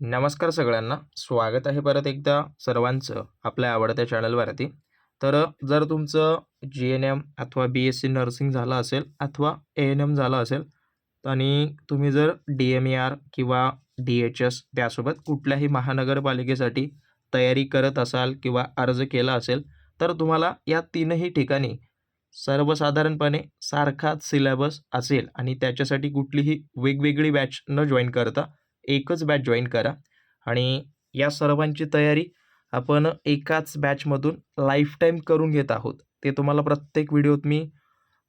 नमस्कार सगळ्यांना. स्वागत आहे परत एकदा सर्वांचं आपल्या आवडत्या चॅनलवरती. जर तुमचं जी-एन-एम अथवा बी-एस-सी नर्सिंग झालं असेल अथवा ए-एन-एम झालं असेल आणि तुम्ही जर डी-एम-ई-आर किंवा डी-एच-एस त्यासोबत कुठल्याही महानगरपालिकेसाठी तयारी करत असाल किंवा अर्ज केला असेल, तर तुम्हाला या तीनही ठिकाणी सर्वसाधारणपणे सारखाच सिलेबस असेल आणि त्याच्यासाठी कुठलीही वेगवेगळी बॅच न जॉइन करता एकच बॅच जॉइन करा आणि या सर्वांची तयारी आपण एकाच बॅचमधून लाईफटाईम करून घेत आहोत. ते तुम्हाला प्रत्येक व्हिडिओत मी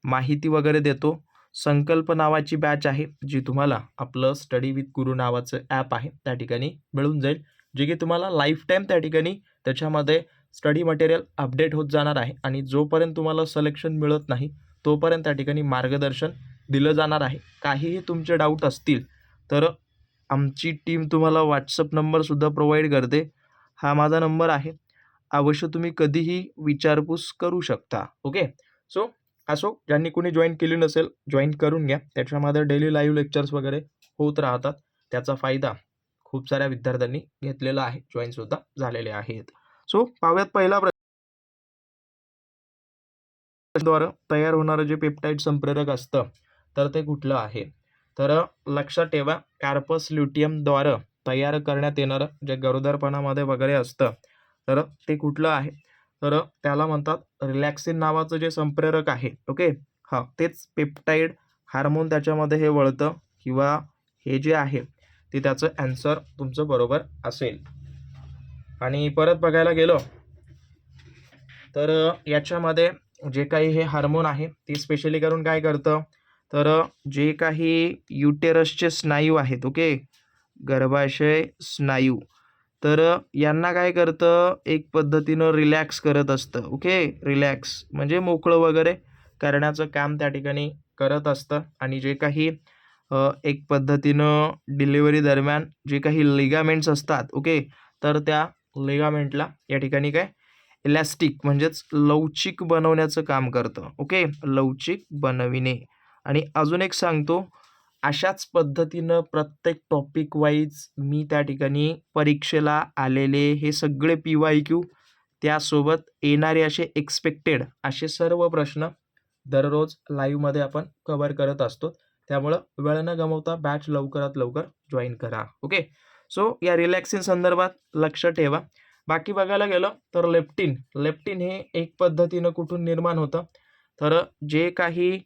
माहिती वगैरे देतो. संकल्प नावाची बॅच आहे, जी तुम्हाला आपलं स्टडी विथ गुरु नावाचं ॲप आहे, त्या ठिकाणी मिळून जाईल. जे की तुम्हाला लाईफटाईम त्या ठिकाणी त्याच्यामध्ये स्टडी मटेरियल अपडेट होत जाणार आहे आणि जोपर्यंत तुम्हाला सिलेक्शन मिळत नाही, तोपर्यंत त्या ठिकाणी मार्गदर्शन दिलं जाणार आहे. काहीही तुमचे डाऊट असतील तर आमची टीम तुम्हाला व्हॉट्सअप नंबरसुद्धा प्रोव्हाइड करते. हा माझा नंबर आहे. अवश्य तुम्ही कधीही विचारपूस करू शकता. ओके. सो असो, ज्यांनी कोणी जॉइन केली नसेल, जॉइन करून घ्या. त्याच्यामध्ये डेली लाईव्ह लेक्चर्स वगैरे होत राहतात. त्याचा फायदा खूप साऱ्या विद्यार्थ्यांनी घेतलेला आहे. जॉइनसुद्धा झालेले आहेत. सो पाहूयात पहिला द्वारे तयार होणारं जे पेप्टाइड संप्रेरक असतं, तर ते कुठलं आहे? तर लक्षात ठेवा, कार्पस ल्युटियमद्वारे तयार करण्यात येणारं जे गरोदरपणामध्ये वगैरे असतं, तर ते कुठलं आहे? तर त्याला म्हणतात रिलॅक्सिन नावाचं जे संप्रेरक आहे. ओके. हां, तेच पेप्टाइड हार्मोन त्याच्यामध्ये हे वळतं किंवा हे जे आहे ते त्याचं ॲन्सर तुमचं बरोबर असेल. आणि परत बघायला गेलो तर याच्यामध्ये जे काही हे हार्मोन आहे ते स्पेशली करून काय करतं, तर जे काही युटेरसचे स्नायू आहेत, ओके, गर्भाशय स्नायू, तर यांना काय करतं, एक पद्धतीनं रिलॅक्स करत असतं. ओके. रिलॅक्स म्हणजे मोकळं वगैरे करण्याचं काम त्या ठिकाणी करत असतं. आणि जे काही एक पद्धतीनं डिलिव्हरी दरम्यान जे काही लिगामेंट्स असतात, ओके, तर त्या लिगामेंटला या ठिकाणी काय इलॅस्टिक म्हणजेच लवचिक बनवण्याचं काम करतं. ओके. लवचिक बनविणे. आणि अजून एक सांगतो, अशाच पद्धतीनं प्रत्येक टॉपिक वाईज मी त्या ठिकाणी परीक्षेला आलेले हे सगळे PYQ, त्यासोबत येणारे असे एक्सपेक्टेड असे सर्व प्रश्न दररोज लाईव्हमध्ये आपण कव्हर करत असतो. त्यामुळं वेळ न गमावता बॅच लवकरात लवकर जॉईन करा. ओके. सो या रिलॅक्सिंग संदर्भात लक्ष ठेवा. बाकी बघायला गेलं तर लेप्टिन हे एक पद्धतीनं कुठून निर्माण होतं, तर जे काही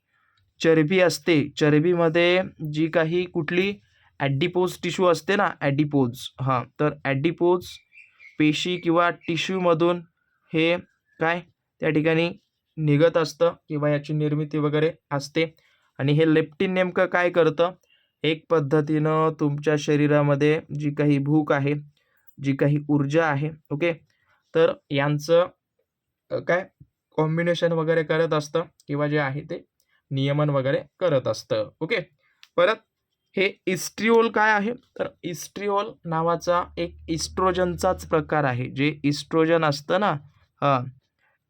चरबी असते, चरबीमध्ये जी काही कुठली ॲडिपोज टिश्यू असते ना, ॲडिपोज, हां, तर ॲडिपोज पेशी किंवा टिश्यूमधून हे काय त्या ठिकाणी निघत असतं किंवा याची निर्मिती वगैरे असते. आणि हे लेप्टिन नेमकं काय करतं, एक पद्धतीनं तुमच्या शरीरामध्ये जी काही भूक आहे, जी काही ऊर्जा आहे, ओके, तर यांचं काय कॉम्बिनेशन वगैरे करत असतं किंवा जे आहे ते नियमन वगैरे करत असतं. ओके. परत हे इस्ट्रिओल काय आहे, तर इस्ट्रिओल नावाचा एक इस्ट्रोजनचाच प्रकार आहे. जे इस्ट्रोजन असतं ना, हां,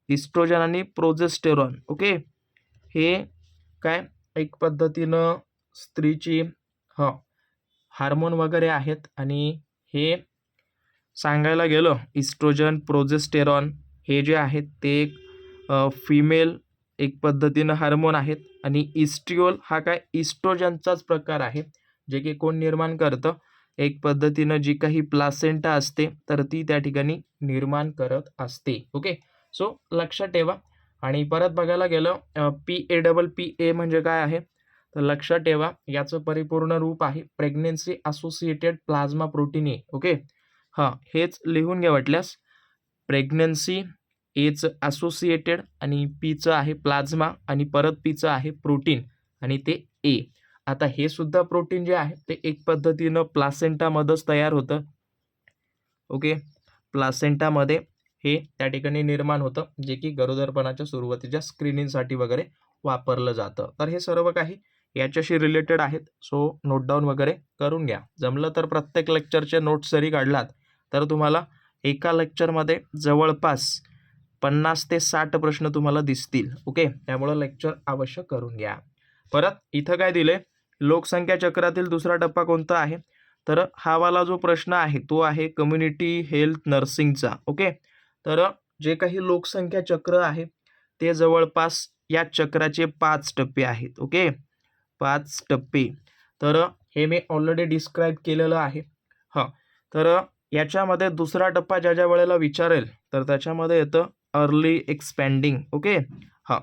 इस्ट्रोजन आणि प्रोजेस्टेरॉन, ओके, हे काय एक पद्धतीनं स्त्रीची हां, हार्मोन वगैरे आहेत. आणि हे सांगायला गेलं, इस्ट्रोजन, प्रोजेस्टेरॉन हे जे आहेत ते एक फिमेल एक पद्धतीनं हार्मोन आहेत. आणि इस्ट्रिओल हा काय इस्ट्रोजनचाच प्रकार आहे, जे की कोण निर्माण करतं, एक पद्धतीनं जी काही प्लासेंटा असते, तर ती त्या ठिकाणी निर्माण करत असते. ओके. सो लक्षात ठेवा. आणि परत बघायला गेलं PAPPA म्हणजे काय आहे, तर लक्षात ठेवा, याचं परिपूर्ण रूप आहे pregnancy associated plasma protein A. Okay. हां, हेच लिहून घ्या वाटल्यास. प्रेग्नन्सी, एचं असोसिएटेड आणि पीचं आहे प्लाझ्मा आणि परत पीचं आहे प्रोटीन आणि ते ए. आता हे सुद्धा प्रोटीन जे आहे ते एक पद्धतीनं प्लासेंटामध्येच तयार होतं. ओके. प्लासेंटामध्ये हे त्या ठिकाणी निर्माण होतं, जे की गरोदरपणाच्या सुरुवातीच्या स्क्रीनिंगसाठी वगैरे वापरलं जातं. तर हे सर्व काही याच्याशी रिलेटेड आहेत. सो नोट डाऊन वगैरे करून घ्या. जमलं तर प्रत्येक लेक्चरचे नोट्स जरी काढलात तर तुम्हाला एका लेक्चरमध्ये जवळपास 50 ते 60 प्रश्न तुम्हाला दिसतील. ओके. त्यामुळं लेक्चर अवश्य करून घ्या. परत इथं काय दिलंय, लोकसंख्या चक्रातील दुसरा टप्पा कोणता आहे, तर हा वाला जो प्रश्न आहे तो आहे कम्युनिटी हेल्थ नर्सिंगचा. ओके, तर जे काही लोकसंख्या चक्र आहे ते जवळपास या चक्राचे 5 टप्पे आहेत. ओके, 5 टप्पे. तर हे मी ऑलरेडी डिस्क्राईब केलेलं आहे. हां, तर याच्यामध्ये दुसरा टप्पा ज्या वेळेला विचारेल तर त्याच्यामध्ये येतं अर्ली एक्सपॅन्डिंग. ओके, हां,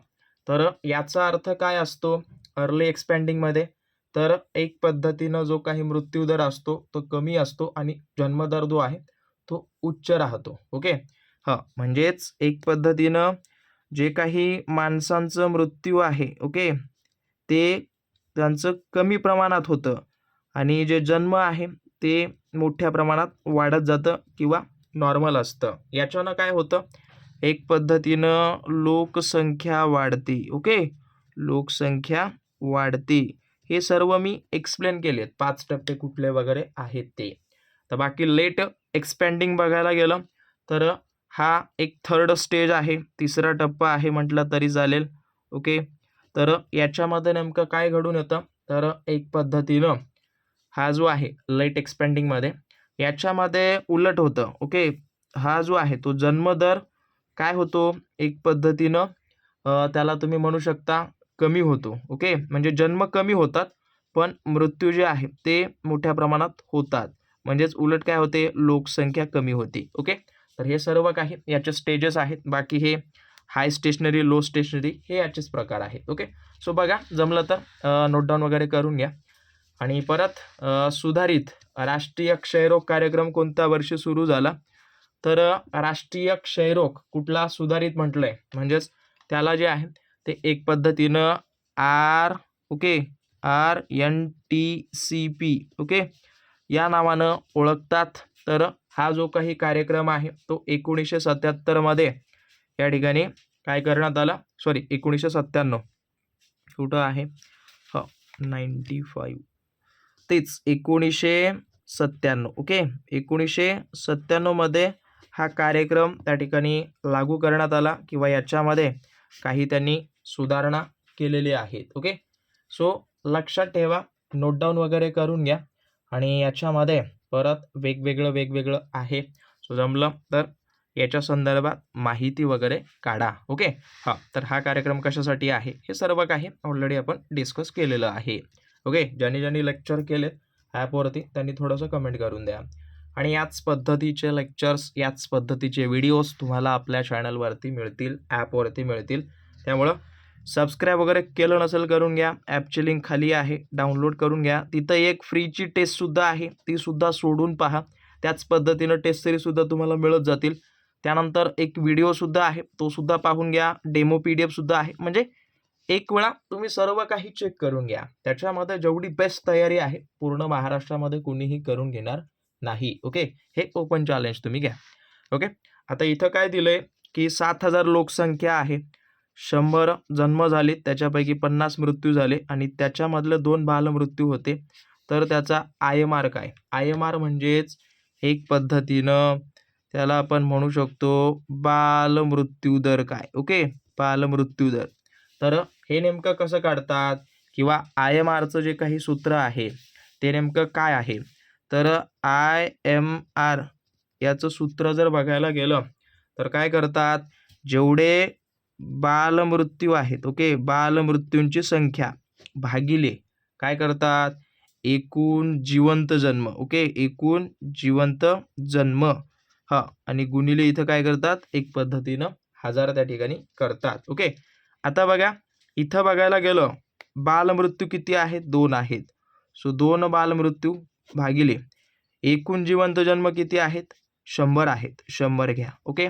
तर याचा अर्थ काय असतो अर्ली एक्सपॅन्डिंगमध्ये? तर एक पद्धतीनं जो काही मृत्यूदर असतो तो कमी असतो आणि जन्मदर जो आहे तो उच्च राहतो. ओके, हां, म्हणजेच एक पद्धतीनं जे काही माणसांचं मृत्यू आहे, ओके, ते त्यांचं कमी प्रमाणात होतं आणि जे जन्म आहे ते मोठ्या प्रमाणात वाढत जातं किंवा नॉर्मल असतं. याच्यानं काय होतं, एक पद्धतीनं लोकसंख्या वाढते. ओके, लोकसंख्या वाढते. हे सर्व मी एक्सप्लेन केलेत 5 टप्पे कुठले वगैरे आहेत ते. तर बाकी लेट एक्सपॅन्डिंग बघायला गेलं तर हा एक थर्ड स्टेज आहे, तिसरा टप्पा आहे म्हटलं तरी चालेल. ओके, तर याच्यामध्ये नेमकं काय घडून येतं तर एक पद्धतीनं हा जो आहे लेट एक्सपॅन्डिंगमध्ये याच्यामध्ये उलट होतं. ओके, हा जो आहे तो जन्मदर काय होतो एक पद्धतीनं त्याला तुम्ही म्हणू शकता कमी होतो. ओके, म्हणजे जन्म कमी होतात पण मृत्यू जे आहे ते मोठ्या प्रमाणात होतात. म्हणजेच उलट काय होते लोकसंख्या कमी होते. ओके, तर हे सर्व काही याचे स्टेजेस आहेत. बाकी हे हाय स्टेशनरी लो स्टेशनरी हे याचेच प्रकार आहेत. ओके, सो बघा जमलं तर नोट डाऊन वगैरे करून घ्या. आणि परत सुधारित राष्ट्रीय क्षयरोग कार्यक्रम कोणत्या वर्षी सुरू झाला तर राष्ट्रीय क्षयरोग कुठला सुधारित म्हटलंय म्हणजेच त्याला जे आहे ते एक पद्धतीनं ओके RNTCP ओके या नावानं ओळखतात. तर हा जो काही कार्यक्रम आहे तो 1977 मध्ये या ठिकाणी काय करण्यात आला 1997 कुठं आहे 95 तेच 1997. ओके, 1997 मध्ये हा कार्यक्रम त्या ठिकाणी लागू करण्यात आला किंवा याच्यामध्ये काही त्यांनी सुधारणा केलेली आहेत. ओके, सो लक्षात ठेवा, नोट डाऊन वगैरे करून घ्या आणि याच्यामध्ये परत वेगवेगळं आहे. सो जमलं तर याच्या संदर्भात माहिती वगैरे काढा. ओके, हां, तर हा कार्यक्रम कशासाठी आहे हे सर्व काही ऑलरेडी आपण डिस्कस केलेलं आहे. ओके, ज्यांनी लेक्चर केले ॲपवरती त्यांनी थोडंसं कमेंट करून द्या. आणि याच पद्धतीचे लेक्चर्स याच पद्धतीचे व्हिडिओज तुम्हाला आपल्या चॅनलवरती मिळतील, ॲपवरती मिळतील. त्यामुळं सबस्क्राईब वगैरे केलं नसेल करून घ्या. ॲपची लिंक खाली आहे, डाउनलोड करून घ्या. तिथं एक फ्रीची टेस्टसुद्धा आहे, तीसुद्धा सोडून पहा. त्याच पद्धतीनं टेस्ट सिरीजसुद्धा तुम्हाला मिळत जातील. त्यानंतर एक व्हिडिओसुद्धा आहे, तोसुद्धा पाहून घ्या. डेमो PDF सुद्धा आहे. म्हणजे एक वेळा तुम्ही सर्व काही चेक करून घ्या. त्याच्यामध्ये जेवढी बेस्ट तयारी आहे पूर्ण महाराष्ट्रामध्ये कुणीही करून घेणार नाही. ओके, हे ओपन चॅलेंज तुम्ही घ्या. ओके, आता इथं काय दिलंय की 7,000 लोकसंख्या आहे, 100 जन्म झाले, त्याच्यापैकी 50 मृत्यू झाले आणि त्याच्यामधले 2 बालमृत्यू होते. तर त्याचा IMR काय? IMR म्हणजेच एक पद्धतीनं त्याला आपण म्हणू शकतो बालमृत्यू दर काय? ओके, बालमृत्यू दर. तर हे नेमकं कसं काढतात किंवा IMRचं जे काही सूत्र आहे ते नेमकं काय आहे तर IMR याचं सूत्र जर बघायला गेलं तर काय करतात, जेवढे बालमृत्यू आहेत, ओके, बालमृत्यूंची संख्या भागिले काय करतात एकूण जिवंत जन्म. ओके, एकूण जिवंत जन्म हां, आणि गुणिले इथं काय करतात एक पद्धतीनं 1000 त्या ठिकाणी करतात. ओके, आता बघा इथं बघायला गेलं बालमृत्यू किती आहेत 2 आहेत. सो 2 बालमृत्यू भागिले एकूण जिवंत जन्म किती आहेत 100 आहेत, 100 घ्या. ओके,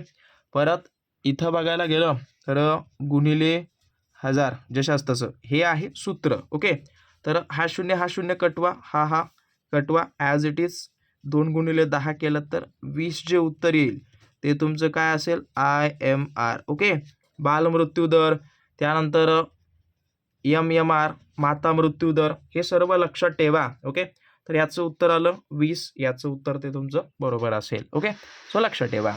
परत इथं बघायला गेलं तर गुणिले 1000 जशास तसं हे आहे सूत्र. ओके, तर हा शून्य कटवा, हा कटवा ॲज इट इज. 2 गुणिले 10 केलं तर 20 जे उत्तर येईल ते तुमचं काय असेल IMR. ओके, बालमृत्यू दर. त्यानंतर MMR माता मृत्यू दर. हे सर्व लक्षात ठेवा. ओके, तर याचं उत्तर आलं 20, याचं उत्तर ते तुमचं बरोबर असेल. ओके, सो लक्षात ठेवा.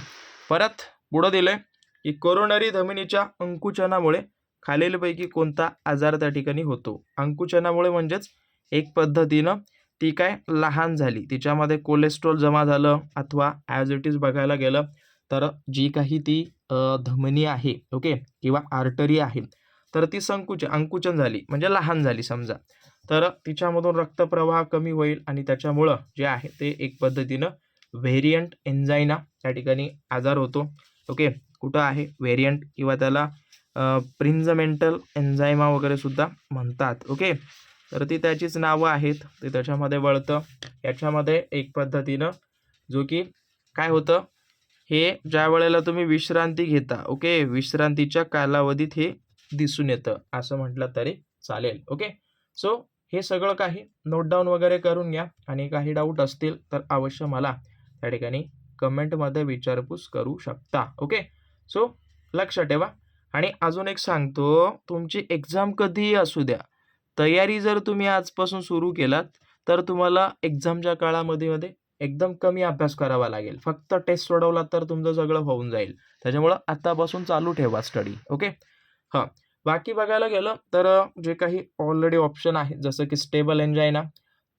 परत पुढं दिलंय की कोरोनरी धमनीच्या अंकुचनामुळे खालीलपैकी कोणता आजार त्या ठिकाणी होतो. अंकुचनामुळे म्हणजेच एक पद्धतीनं ती काय लहान झाली, तिच्यामध्ये कोलेस्ट्रॉल जमा झालं अथवा ॲज इट इज बघायला गेलं तर जी काही ती धमनी आहे ओके किंवा आर्टरी आहे तर ती अंकुचन झाली म्हणजे लहान झाली समजा, तर तिच्यामधून रक्तप्रवाह कमी होईल आणि त्याच्यामुळं जे आहे ते एक पद्धतीनं व्हेरियंट एन्झायना त्या ठिकाणी आजार होतो. ओके, कुठं आहे व्हेरियंट किंवा त्याला प्रिन्झमेंटल एन्झायमा वगैरे सुद्धा म्हणतात. ओके, तर ती त्याचीच नावं आहेत, ते त्याच्यामध्ये वळतं. याच्यामध्ये एक पद्धतीनं जो की काय होतं, हे ज्या वेळेला तुम्ही विश्रांती घेता ओके, विश्रांतीच्या कालावधीत हे दिसून येतं असं म्हटलं तरी चालेल. ओके, सो हे सगळं काही नोट डाऊन वगैरे करून घ्या आणि काही डाऊट असतील तर अवश्य मला त्या ठिकाणी कमेंटमध्ये विचारपूस करू शकता. ओके, सो लक्ष ठेवा. आणि अजून एक सांगतो, तुमची एक्झाम कधीही असू द्या, तयारी जर तुम्ही आजपासून सुरू केलात तर तुम्हाला एक्झामच्या काळामध्ये एकदम कमी अभ्यास करावा लागेल. फक्त टेस्ट सोडवलात तर तुमचं सगळं होऊन जाईल. त्याच्यामुळं आत्तापासून चालू ठेवा स्टडी. ओके, हां. बाकी बघायला गेलं तर जे काही ऑलरेडी ऑप्शन आहे जसं की स्टेबल एन्जायना,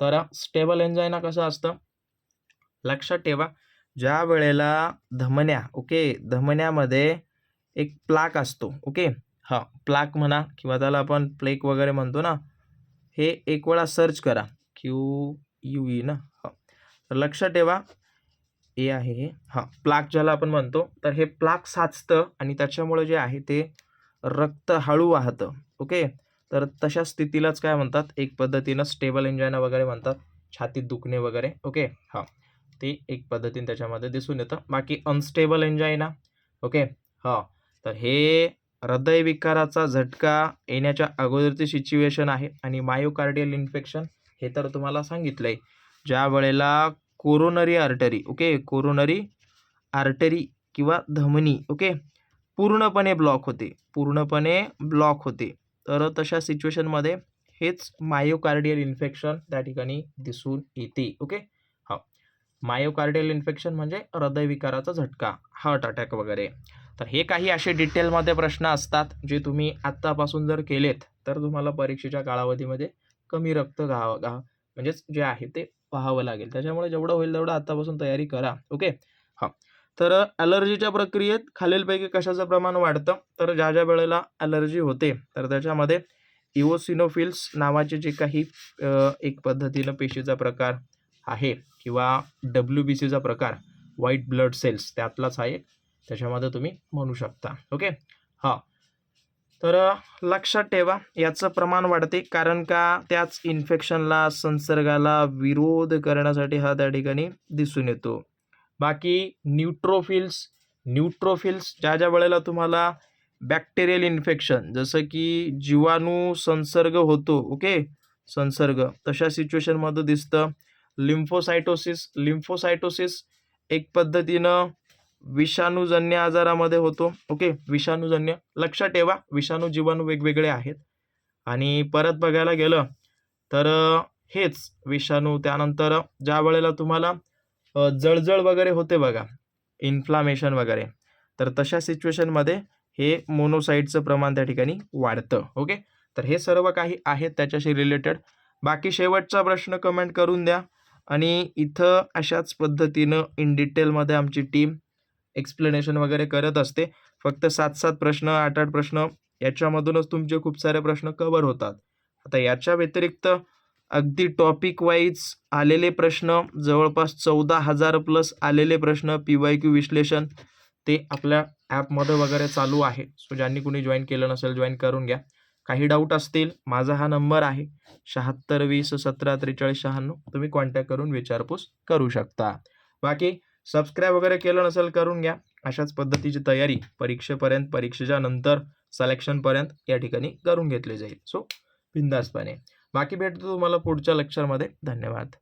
तर स्टेबल एन्जायना कसं असतं लक्षात ठेवा, ज्या वेळेला धमन्या ओके, धमन्यामध्ये एक प्लाक असतो ओके, हां प्लाक म्हणा किंवा त्याला आपण प्लेक वगैरे म्हणतो ना, हे एक वेळा सर्च करा, QUE ना, हां. तर लक्षात ठेवा ए आहे हे, हां प्लाक ज्याला आपण म्हणतो, तर हे प्लाक साचतं आणि त्याच्यामुळे जे आहे ते रक्त हळू वाहतं. ओके, तर तशा स्थितीलाच काय म्हणतात, एक पद्धतीनं स्टेबल एन्जायना वगैरे म्हणतात, छातीत दुखणे वगैरे. ओके, हां, ते एक पद्धतीने त्याच्यामध्ये दिसून येतं. बाकी अनस्टेबल एन्जायना ओके, हां, तर हे हृदयविकाराचा झटका येण्याच्या अगोदरची सिच्युएशन आहे. आणि मायोकार्डियल इन्फेक्शन हे तर तुम्हाला सांगितलंय, ज्या वेळेला coronary artery okay, coronary artery किंवा धमनी ओके पूर्णपणे ब्लॉक होते, तर तशा सिच्युएशनमध्ये हेच मायोकार्डियल इन्फेक्शन त्या ठिकाणी दिसून येते. ओके, हां, मायोकार्डियल इन्फेक्शन म्हणजे हृदयविकाराचा झटका, हार्ट अटॅक वगैरे. तर हे काही असे डिटेलमध्ये प्रश्न असतात जे तुम्ही आत्तापासून जर केलेत तर तुम्हाला परीक्षेच्या कालावधीमध्ये कमी रक्त म्हणजेच जे आहे ते पाहावं लागेल. त्याच्यामुळे जेवढं होईल तेवढं आत्तापासून तयारी करा. ओके, हां. तर ॲलर्जीच्या प्रक्रियेत खालीलपैकी कशाचं प्रमाण वाढतं, तर ज्या ज्या वेळेला ॲलर्जी होते तर त्याच्यामध्ये इओसिनोफिल्स नावाचे जे काही एक पद्धतीनं पेशीचा प्रकार आहे किंवा WBCचा प्रकार, व्हाईट ब्लड सेल्स, त्यातलाच हा एक त्याच्यामध्ये तुम्ही म्हणू शकता. ओके, हां. तर लक्षात ठेवा याचं प्रमाण वाढते कारण का त्याच इन्फेक्शनला संसर्गाला विरोध करण्यासाठी हा त्या ठिकाणी दिसून येतो. बाकी न्यूट्रोफिल्स ज्या ज्या वेळेला तुम्हाला बॅक्टेरियल इन्फेक्शन जसं की जीवाणू संसर्ग होतो ओके, तशा सिच्युएशनमध्ये दिसतं. लिम्फोसायटोसिस एक पद्धतीनं विषाणूजन्य आजारामध्ये होतो. ओके, विषाणूजन्य लक्षात ठेवा, विषाणू जीवाणू वेगवेगळे आहेत. आणि परत बघायला गेलं तर हेच विषाणू, त्यानंतर ज्या वेळेला तुम्हाला जळजळ वगैरे होते बघा, इन्फ्लामेशन वगैरे, तर तशा सिच्युएशनमध्ये हे मोनोसाईटचं प्रमाण त्या ठिकाणी वाढतं. ओके, तर हे सर्व काही आहेत त्याच्याशी रिलेटेड. बाकी शेवटचा प्रश्न कमेंट करून द्या आणि इथं अशाच पद्धतीनं इन डिटेलमध्ये आमची टीम एक्सप्लेनेशन वगैरे करत असते. फक्त 7-7 प्रश्न 8-8 प्रश्न याच्यामधूनच तुमचे खूप सारे प्रश्न कव्हर होतात. आता याच्या व्यतिरिक्त अगदी टॉपिक वाईज आलेले प्रश्न जवळपास 14,000 प्लस आलेले प्रश्न PYQ विश्लेषण ते आपल्या ॲपमध्ये वगैरे चालू आहे. सो ज्यांनी कुणी जॉईन केलं नसेल जॉईन करून घ्या. काही डाऊट असतील माझा हा नंबर आहे 7620174396, तुम्ही कॉन्टॅक्ट करून विचारपूस करू शकता. बाकी सबस्क्राईब वगैरे केलं नसेल करून घ्या. अशाच पद्धतीची तयारी परीक्षेपर्यंत, परीक्षेच्या नंतर सिलेक्शनपर्यंत या ठिकाणी करून घेतली जाईल. सो बिंदासपणे. बाकी भेटतो तुम्हाला पुढच्या लेक्चरमध्ये. धन्यवाद.